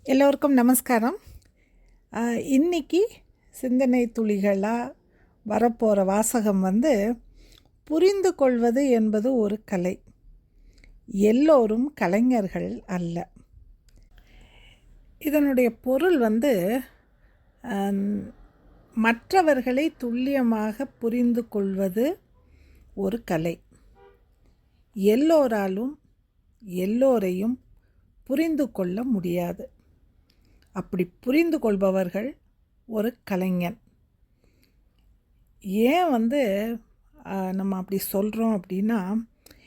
எல்லோருக்கும் நமஸ்காரம். இன்னைக்கு சிந்தனை துளிகளாக வரப்போகிற வாசகம் புரிந்து கொள்வது என்பது ஒரு கலை. எல்லோரும் கலைஞர்கள் அல்ல. இதனுடைய பொருள் மற்றவர்களை துல்லியமாக புரிந்து கொள்வது ஒரு கலை. எல்லோராலும் எல்லோரையும் புரிந்து கொள்ள முடியாது. அப்படி புரிந்து கொள்பவர்கள் ஒரு கலைஞன். ஏன் நம்ம அப்படி சொல்கிறோம் அப்படின்னா,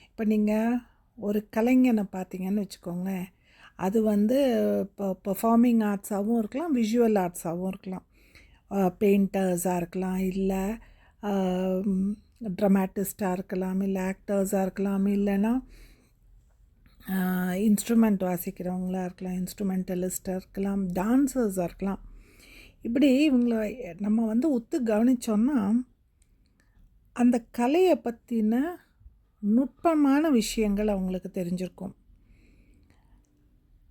இப்போ நீங்கள் ஒரு கலைஞனை பார்த்தீங்கன்னு வச்சுக்கோங்க, அது இப்போ பெர்ஃபார்மிங் ஆர்ட்ஸாகவும் இருக்கலாம், விஷுவல் ஆர்ட்ஸாகவும் இருக்கலாம், பெயிண்டர்ஸாக இருக்கலாம், இல்லை ட்ரமாட்டிஸ்டாக இருக்கலாம், இல்லை ஆக்டர்ஸாக இருக்கலாம், இல்லைன்னா இன்ஸ்ட்ருமெண்ட் வாசிக்கிறவங்களாக இருக்கலாம், இன்ஸ்ட்ருமெண்டலிஸ்டாக இருக்கலாம், டான்சர்ஸாக இருக்கலாம். இப்படி இவங்களை நம்ம ஒத்து கவனித்தோன்னா அந்த கலையை பற்றின நுட்பமான விஷயங்கள் அவங்களுக்கு தெரிஞ்சிருக்கும்.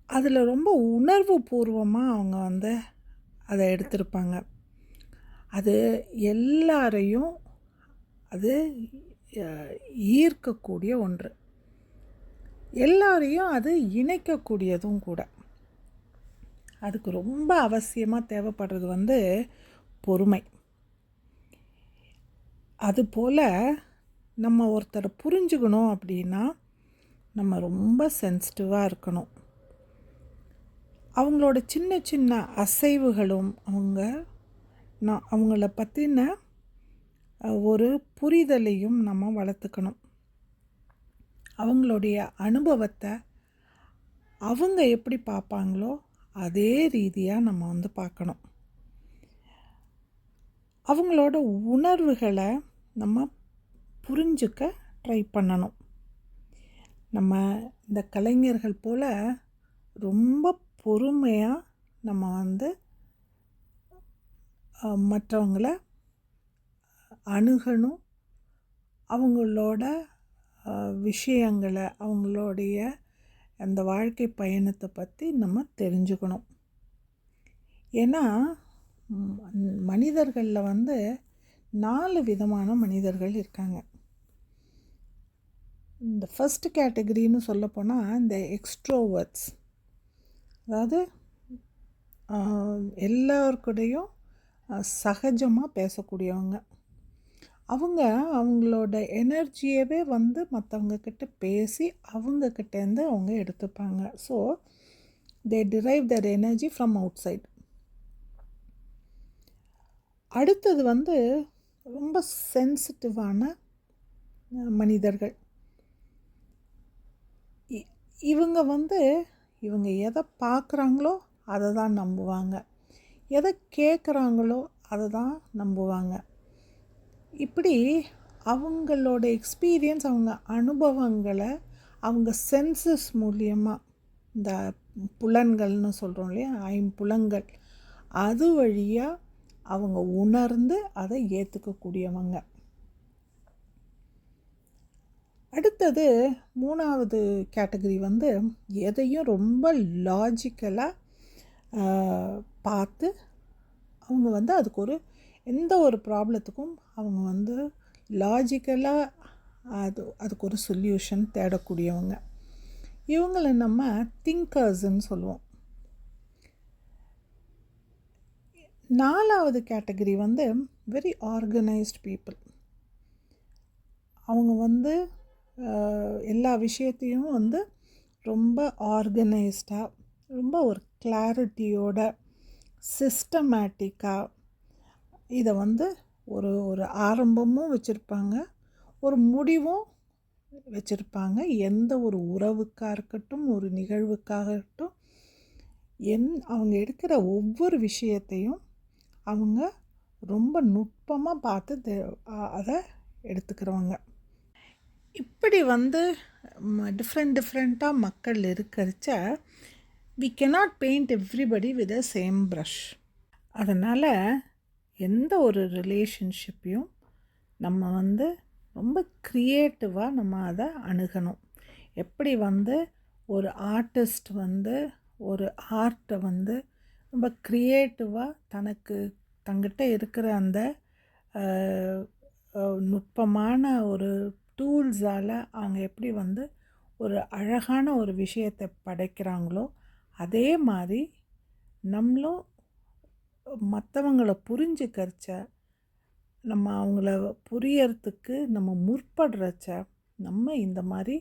அதில் ரொம்ப உணர்வு பூர்வமாக அவங்க அதை எடுத்திருப்பாங்க. அது எல்லாரையும் அது ஈர்க்கக்கூடிய ஒன்று, எல்லாரையும் அது இணைக்கக்கூடியதும் கூட. அதுக்கு ரொம்ப அவசியமாக தேவைப்படுறது பொறுமை. அதுபோல் நம்ம ஒருத்தரை புரிஞ்சுக்கணும் அப்படின்னா நம்ம ரொம்ப சென்சிட்டிவாக இருக்கணும். அவங்களோட சின்ன சின்ன அசைவுகளும் அவங்கள பற்றின ஒரு புரிதலையும் நம்ம வளர்த்துக்கணும். அவங்களுடைய அனுபவத்தை அவங்க எப்படி பார்ப்பாங்களோ அதே ரீதியாக நம்ம பார்க்கணும். அவங்களோட உணர்வுகளை நம்ம புரிஞ்சுக்க ட்ரை பண்ணணும். நம்ம இந்த கலைஞர்கள் போல் ரொம்ப பொறுமையாக நம்ம மற்றவங்களை அணுகணும். அவங்களோட விஷயங்களை, அவங்களுடைய அந்த வாழ்க்கை பயணத்தை பற்றி நம்ம தெரிஞ்சுக்கணும். ஏன்னா மனிதர்களில் 4 விதமான மனிதர்கள் இருக்காங்க. இந்த ஃபஸ்ட் கேட்டகரின்னு சொல்லப்போனால் இந்த எக்ஸ்ட்ரோவர்ட்ஸ், அதாவது எல்லோருக்கூடையும் சகஜமாக பேசக்கூடியவங்க. அவங்களோட எனர்ஜியவே மற்றவங்கக்கிட்ட பேசி அவங்கக்கிட்டேருந்து அவங்க எடுத்துப்பாங்க. So they drive their energy from outside. அடுத்தது ரொம்ப சென்சிட்டிவான மனிதர்கள். இவங்க எதை பார்க்குறாங்களோ அதை தான் நம்புவாங்க, எதை கேட்குறாங்களோ அதை தான் நம்புவாங்க. இப்படி அவங்களோட எக்ஸ்பீரியன்ஸ், அவங்க அனுபவங்களை அவங்க சென்சஸ் மூலியமாக, இந்த புலன்கள்னு சொல்கிறோம் இல்லையா, 5 புலன்கள், அது வழியாக அவங்க உணர்ந்து அதை ஏற்றுக்கக்கூடியவங்க. அடுத்தது 3வது கேட்டகரி எதையும் ரொம்ப லாஜிக்கலாக பார்த்து அவங்க அதுக்கு எந்த ஒரு ப்ராப்ளத்துக்கும் அவங்க லாஜிக்கலாக அதுக்கு ஒரு சொல்யூஷன் தேடக்கூடியவங்க. இவங்களை நம்ம திங்கர்ஸ்ன்னு சொல்லுவோம். 4வது கேட்டகரி வெரி ஆர்கனைஸ்ட் பீப்புள். அவங்க எல்லா விஷயத்தையும் ரொம்ப ஆர்கனைஸ்டாக, ரொம்ப ஒரு கிளாரிட்டியோட, சிஸ்டமேட்டிக்காக இதை ஒரு ஆரம்பமும் வச்சுருப்பாங்க, ஒரு முடிவும் வச்சுருப்பாங்க. எந்த ஒரு உறவுக்காக இருக்கட்டும், ஒரு நிகழ்வுக்காக இருக்கட்டும், அவங்க எடுக்கிற ஒவ்வொரு விஷயத்தையும் அவங்க ரொம்ப நுட்பமாக பார்த்து அதை எடுத்துக்கிறவங்க. இப்படி டிஃப்ரெண்ட்டாக மக்கள் இருக்கிறச்ச we cannot paint everybody with the same brush. அதனால் எந்த ஒரு ரிலேஷன்ஷிப்பையும் நம்ம ரொம்ப க்ரியேட்டிவாக நம்ம அதை அணுகணும். எப்படி ஒரு ஆர்டிஸ்ட் ஒரு ஆர்ட்டை வந்து ரொம்ப க்ரியேட்டிவாக தங்கிட்ட இருக்கிற அந்த நுட்பமான ஒரு டூல்ஸால் அவங்க எப்படி வந்து ஒரு அழகான ஒரு விஷயத்தை படைக்கிறாங்களோ அதே மாதிரி நம்மளும் மற்றவங்கள புரிஞ்சுக்கிறச்ச நம்ம அவங்கள புரியறதுக்கு நம்ம முற்படுறச்ச நம்ம இந்த மாதிரி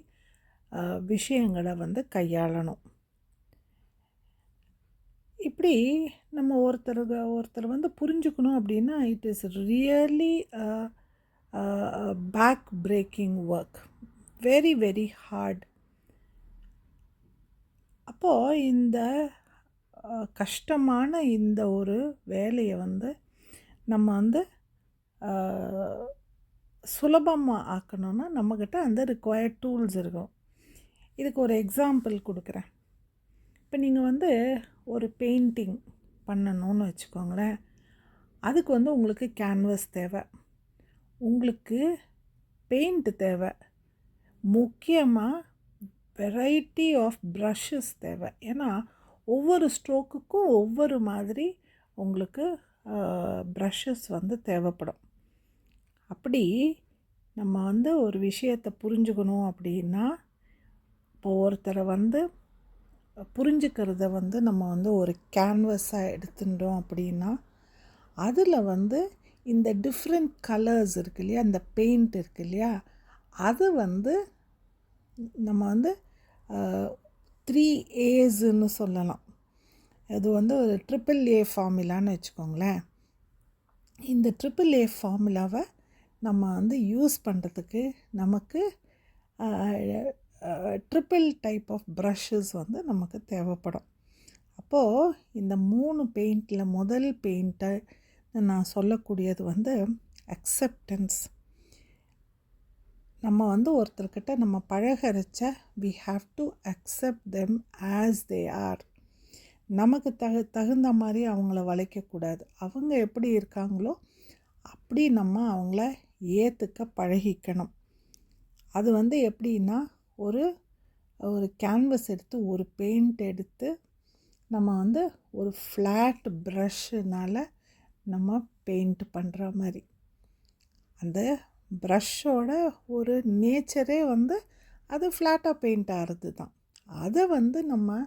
விஷயங்களை வந்து கையாளணும். இப்படி நம்ம ஒருத்தர் வந்து புரிஞ்சுக்கணும் அப்படின்னா it is really back breaking work, very very hard. அப்போது இந்த கஷ்டமான இந்த ஒரு வேலையை வந்து நம்ம வந்து சுலபமாக ஆக்கணும்னா நம்மக்கிட்ட அந்த ரிக்வயர்ட் டூல்ஸ் இருக்கும். இதுக்கு ஒரு எக்ஸாம்பிள் கொடுக்குறேன். இப்போ நீங்கள் வந்து ஒரு பெயிண்டிங் பண்ணணும்னு வச்சுக்கோங்களேன். அதுக்கு வந்து உங்களுக்கு கேன்வஸ் தேவை, உங்களுக்கு பெயிண்ட் தேவை, முக்கியமாக வெரைட்டி ஆஃப் ப்ரஷஸ் தேவை. ஏன்னா ஒவ்வொரு ஸ்ட்ரோக்குக்கும் ஒவ்வொரு மாதிரி உங்களுக்கு ப்ரஷஸ் வந்து தேவைப்படும். அப்படி நம்ம வந்து ஒரு விஷயத்தை புரிஞ்சுக்கணும் அப்படின்னா இப்போ ஒருத்தரை வந்து புரிஞ்சுக்கிறத வந்து நம்ம வந்து ஒரு கேன்வஸாக எடுத்துட்டோம் அப்படின்னா அதில் வந்து இந்த டிஃப்ரெண்ட் கலர்ஸ் இருக்கு இல்லையா, அந்த பெயிண்ட் இருக்கு இல்லையா, அது வந்து நம்ம வந்து 3Aஸ்ன்னு சொல்லலாம். அது வந்து ஒரு AAA ஃபார்முலான்னு வச்சுக்கோங்களேன். இந்த AAA ஃபார்முலாவை நம்ம வந்து யூஸ் பண்ணுறதுக்கு நமக்கு ட்ரிப்பிள் டைப் ஆஃப் ப்ரஷஸ் வந்து நமக்கு தேவைப்படும். அப்போது இந்த 3 பெயிண்டில் முதல் பெயிண்ட்டை நான் சொல்லக்கூடியது வந்து அக்செப்டன்ஸ். நம்ம வந்து ஒருத்தர்கிட்ட நம்ம பழகரைச்ச we have to accept them as they are. நமக்கு தகுந்த மாதிரி அவங்கள வளைக்கக்கூடாது. அவங்க எப்படி இருக்காங்களோ அப்படி நம்ம அவங்கள ஏற்றுக்க பழகிக்கணும். அது வந்து எப்படின்னா ஒரு கேன்வஸ் எடுத்து ஒரு பெயிண்ட் எடுத்து நம்ம வந்து ஒரு ஃப்ளாட் ப்ரஷ்ஷுனால் நம்ம பெயிண்ட் பண்ணுற மாதிரி. அந்த ப்ரஷ்ஷோட ஒரு நேச்சரே வந்து அது ஃப்ளாட்டாக பெயிண்ட் ஆகிறது தான். அதை வந்து நம்ம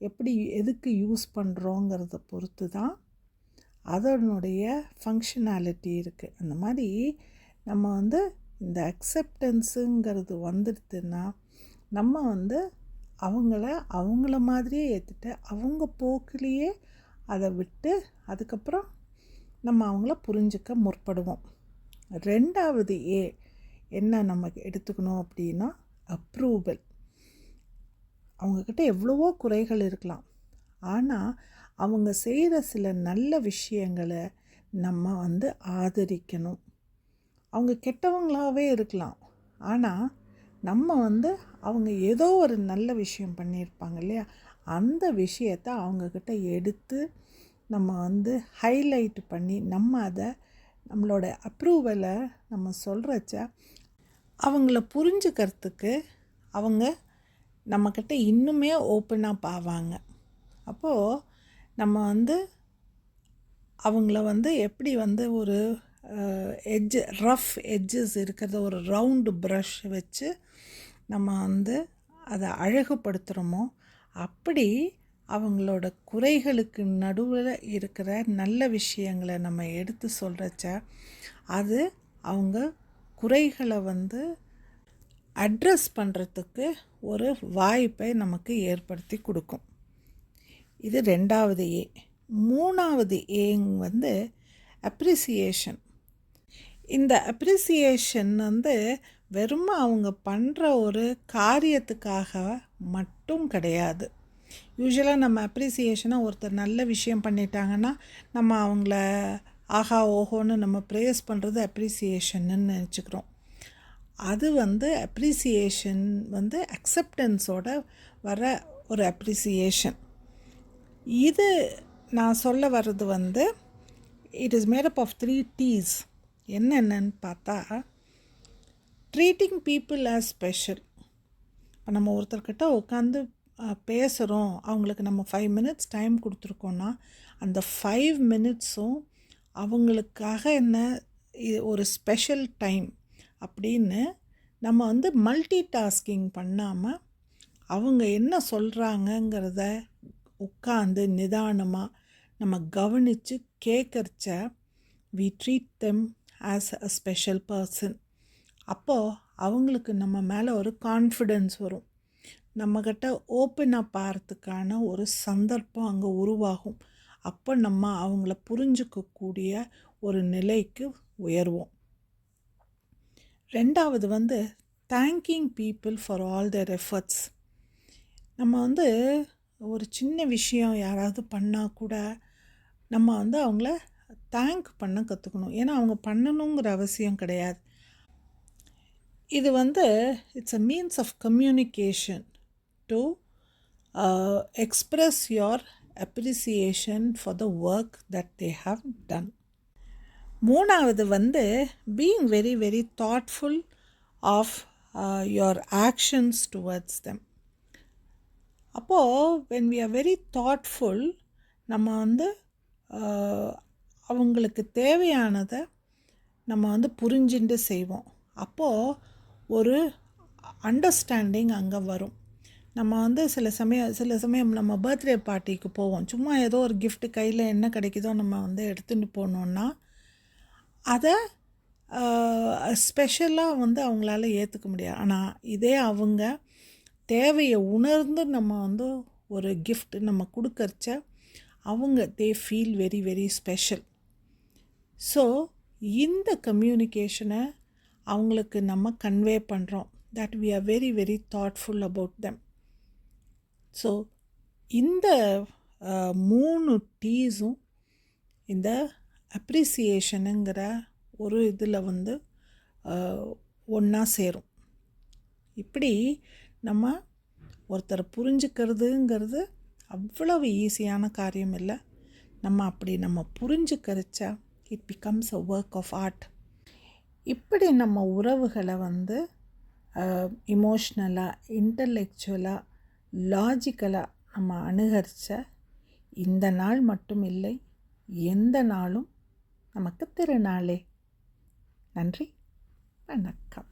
எப்படி எதுக்கு யூஸ் பண்ணுறோங்கிறத பொறுத்து தான் அதனுடைய ஃபங்க்ஷனாலிட்டி இருக்குது. அந்த மாதிரி நம்ம வந்து இந்த அக்செப்டன்ஸுங்கிறது வந்துடுதுன்னா நம்ம வந்து அவங்கள மாதிரியே ஏற்றுட்டு அவங்க போக்கிலேயே அதை விட்டு அதுக்கப்புறம் நம்ம அவங்கள புரிஞ்சிக்க முற்படுவோம். 2வது என்ன நம்ம எடுத்துக்கணும் அப்படின்னா அப்ரூவல். அவங்கக்கிட்ட எவ்வளவோ குறைகள் இருக்கலாம், ஆனால் அவங்க செய்கிற சில நல்ல விஷயங்களை நம்ம வந்து ஆதரிக்கணும். அவங்க கெட்டவங்களாகவே இருக்கலாம், ஆனால் நம்ம வந்து அவங்க ஏதோ ஒரு நல்ல விஷயம் பண்ணியிருப்பாங்க இல்லையா, அந்த விஷயத்தை அவங்கக்கிட்ட எடுத்து நம்ம வந்து ஹைலைட் பண்ணி நம்ம அதை நம்மளோட அப்ரூவலை நம்ம சொல்கிறச்ச அவங்கள புரிஞ்சுக்கிறதுக்கு அவங்க நம்மக்கிட்ட இன்னுமே ஓப்பனாக ஆவாங்க. அப்போது நம்ம வந்து அவங்கள வந்து எப்படி வந்து ஒரு ரஃப் எட்ஜஸ் இருக்கிறத ஒரு ரவுண்டு ப்ரஷ் வச்சு நம்ம வந்து அதை அழகுபடுத்துகிறோமோ அப்படி அவங்களோட குறைகளுக்கு நடுவில் இருக்கிற நல்ல விஷயங்களை நம்ம எடுத்து சொல்கிறச்ச அது அவங்க குறைகளை வந்து அட்ரஸ் பண்ணுறதுக்கு ஒரு வாய்ப்பை நமக்கு ஏற்படுத்தி கொடுக்கும். இது 2வது 3வது வந்து அப்ரிசியேஷன். இந்த அப்ரிசியேஷன் வந்து வெறும் அவங்க பண்ணுற ஒரு காரியத்துக்காக மட்டும் கிடையாது. யூஸ்வலாக நம்ம அப்ரிசியேஷனாக ஒருத்தர் நல்ல விஷயம் பண்ணிட்டாங்கன்னா நம்ம அவங்கள ஆஹா ஓஹோன்னு நம்ம ப்ரேஸ் பண்ணுறது அப்ரிசியேஷன்னு நினச்சிக்கிறோம். அது வந்து அப்ரிசியேஷன் வந்து அக்செப்டன்ஸோட வர ஒரு அப்ரிசியேஷன். இது நான் சொல்ல வர்றது வந்து it is made up of 3 T's. என்னென்னு பார்த்தா ட்ரீட்டிங் பீப்புள் ஆஸ் ஸ்பெஷல். இப்போ நம்ம ஒருத்தர்கிட்ட உட்காந்து பேசுகிறோம், அவங்களுக்கு நம்ம 5 மினிட்ஸ் டைம் கொடுத்துருக்கோன்னா அந்த 5 மினிட்ஸும் அவங்களுக்காக என்ன ஒரு ஸ்பெஷல் டைம் அப்படின்னு நம்ம வந்து மல்டி டாஸ்கிங் பண்ணாமல் அவங்க என்ன சொல்கிறாங்கங்கிறத உட்காந்து நிதானமாக நம்ம கவனித்து கேட்குறச்ச we treat them as a special person. அப்போது அவங்களுக்கு நம்ம மேலே ஒரு கான்ஃபிடென்ஸ் வரும், நம்மக்கிட்ட ஓப்பனாக பார்த்துக்கான ஒரு சந்தர்ப்பம் அங்கே உருவாகும். அப்போ நம்ம அவங்கள புரிஞ்சுக்கக்கூடிய ஒரு நிலைக்கு உயர்வோம். ரெண்டாவது வந்து thanking people for all their efforts. நம்ம வந்து ஒரு சின்ன விஷயம் யாராவது பண்ணால் கூட நம்ம வந்து அவங்கள தேங்க் பண்ண கற்றுக்கணும். ஏன்னா அவங்க பண்ணணுங்கிற அவசியம் கிடையாது. இது வந்து it's a means of communication to express your appreciation for the work that they have done. மூணாவது வந்து being very very thoughtful of your actions towards them. அப்போது when we are very thoughtful, நம்ம வந்து அவங்களுக்கு தேவையானதை நம்ம வந்து புரிஞ்சுட்டு செய்வோம். அப்போது ஒரு அண்டர்ஸ்டாண்டிங் அங்கே வரும். நம்ம வந்து சில சமயம் நம்ம பர்த்டே பார்ட்டிக்கு போவோம், சும்மா ஏதோ ஒரு கிஃப்ட்டு கையில் என்ன கிடைக்குதோ நம்ம வந்து எடுத்துகிட்டு போனோன்னா அதை ஸ்பெஷலாக வந்து அவங்களால ஏற்றுக்க முடியாது. ஆனால் இதே அவங்க தேவையை உணர்ந்து நம்ம வந்து ஒரு கிஃப்ட் நம்ம கொடுக்கறச்ச அவங்க they feel very very special. So இந்த கம்யூனிகேஷனை அவங்களுக்கு நம்ம கன்வே பண்ணுறோம், that we are very very thoughtful about them. So இந்த 3 டீஸும் இந்த அப்ரிசியேஷனுங்கிற ஒரு இதில் வந்து ஒன்றா சேரும். இப்படி நம்ம ஒருத்தரை புரிஞ்சுக்கிறதுங்கிறது அவ்வளவு ஈஸியான காரியம் இல்லை. நம்ம புரிஞ்சுக்கிறச்சா it becomes a work of art. இப்படி நம்ம உறவுகளை வந்து இமோஷ்னலாக, இன்டலெக்சுவலாக, லாஜிக்கலாக நம்ம அணுகரிச்ச இந்த நாள் மட்டும் இல்லை, எந்த நாளும் நமக்கு திருநாளே. நன்றி, வணக்கம்.